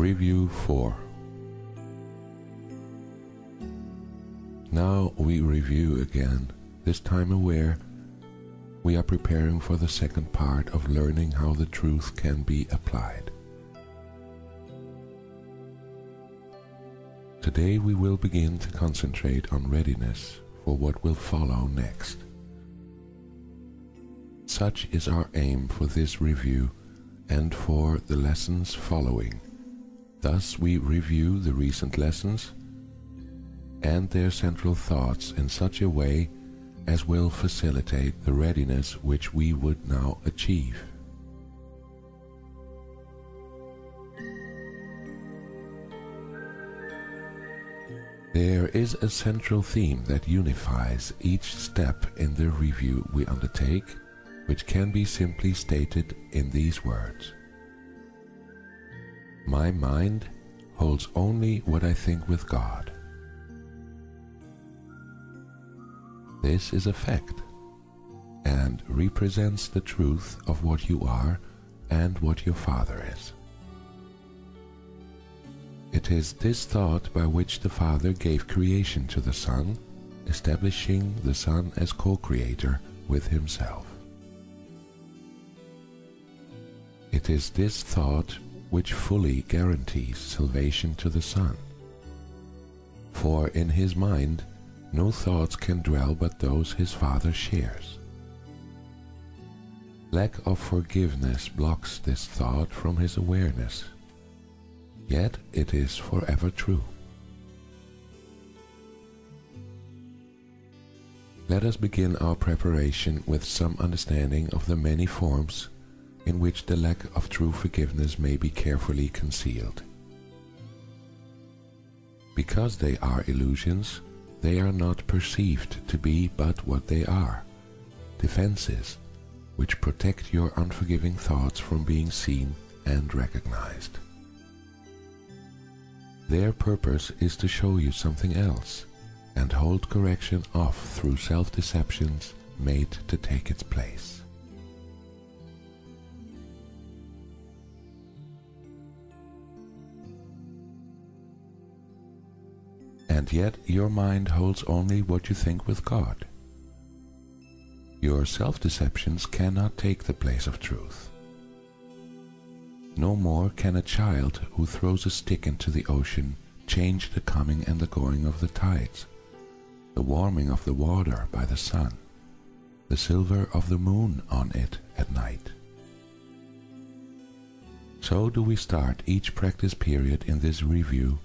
Review 4. Now we review again, this time aware we are preparing for the second part of learning how the truth can be applied. Today we will begin to concentrate on readiness for what will follow next. Such is our aim for this review and for the lessons following. Thus we review the recent lessons and their central thoughts in such a way as will facilitate the readiness which we would now achieve. There is a central theme that unifies each step in the review we undertake, which can be simply stated in these words. My mind holds only what I think with God. This is a fact, and represents the truth of what you are and what your Father is. It is this thought by which the Father gave creation to the Son, establishing the Son as co-creator with Himself. It is this thought which fully guarantees salvation to the Son. For in His mind, no thoughts can dwell but those His Father shares. Lack of forgiveness blocks this thought from His awareness, yet it is forever true. Let us begin our preparation with some understanding of the many forms in which the lack of true forgiveness may be carefully concealed. Because they are illusions, they are not perceived to be but what they are, defenses which protect your unforgiving thoughts from being seen and recognized. Their purpose is to show you something else and hold correction off through self-deceptions made to take its place. And yet your mind holds only what you think with God. Your self-deceptions cannot take the place of truth. No more can a child who throws a stick into the ocean change the coming and the going of the tides, the warming of the water by the sun, the silver of the moon on it at night. So do we start each practice period in this review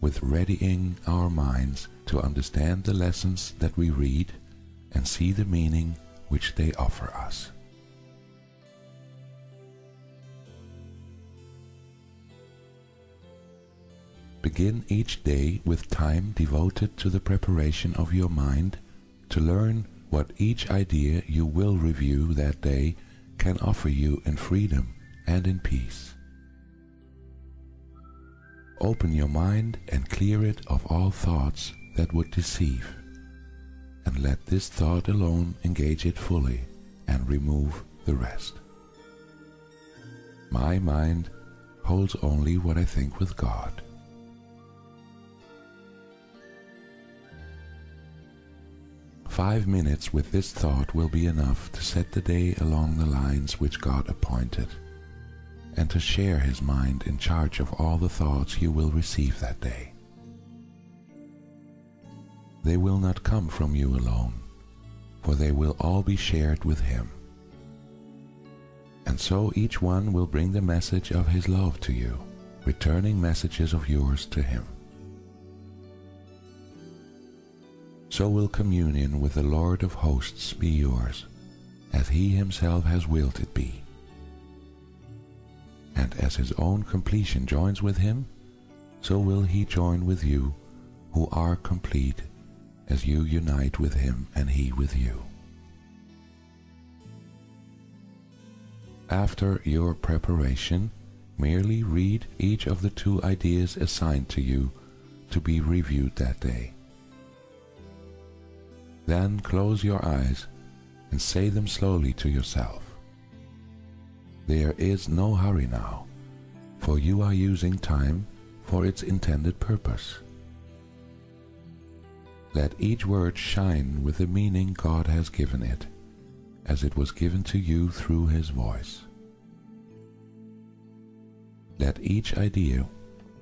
with readying our minds to understand the lessons that we read and see the meaning which they offer us. Begin each day with time devoted to the preparation of your mind to learn what each idea you will review that day can offer you in freedom and in peace. Open your mind and clear it of all thoughts that would deceive, and let this thought alone engage it fully and remove the rest. My mind holds only what I think with God. "5 minutes with this thought will be enough to set the day along the lines which God appointed, and to share His mind in charge of all the thoughts you will receive that day. They will not come from you alone, for they will all be shared with Him. And so each one will bring the message of His love to you, returning messages of yours to Him. So will communion with the Lord of hosts be yours, as He Himself has willed it be. And as His own completion joins with Him, so will He join with you, who are complete, as you unite with Him and He with you. After your preparation, merely read each of the 2 ideas assigned to you to be reviewed that day. Then close your eyes and say them slowly to yourself. There is no hurry now, for you are using time for its intended purpose. Let each word shine with the meaning God has given it, as it was given to you through His voice. Let each idea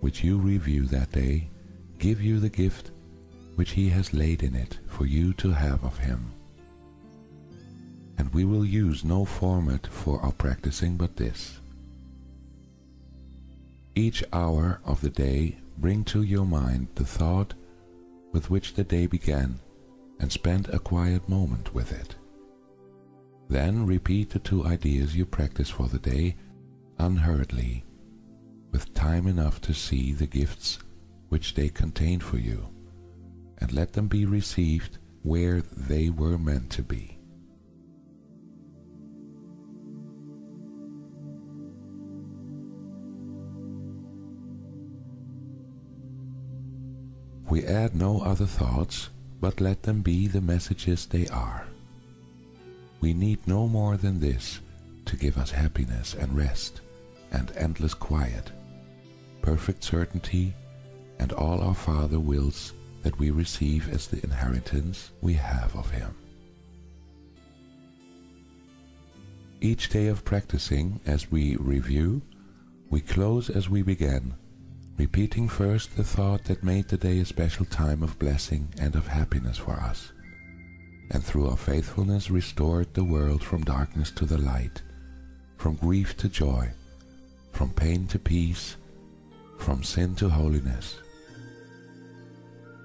which you review that day give you the gift which He has laid in it for you to have of Him. And we will use no format for our practicing but this. Each hour of the day bring to your mind the thought with which the day began, and spend a quiet moment with it. Then repeat the 2 ideas you practice for the day unhurriedly, with time enough to see the gifts which they contain for you, and let them be received where they were meant to be. We add no other thoughts, but let them be the messages they are. We need no more than this to give us happiness and rest and endless quiet, perfect certainty, and all our Father wills that we receive as the inheritance we have of Him. Each day of practicing, as we review, we close as we began, repeating first the thought that made the day a special time of blessing and of happiness for us, and through our faithfulness restored the world from darkness to the light, from grief to joy, from pain to peace, from sin to holiness.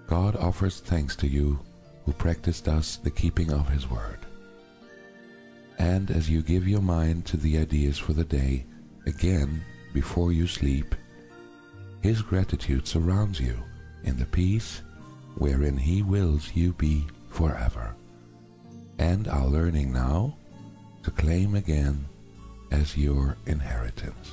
God offers thanks to you who practice thus the keeping of His word. And as you give your mind to the ideas for the day, again, before you sleep, His gratitude surrounds you in the peace wherein He wills you be forever, and are learning now to claim again as your inheritance.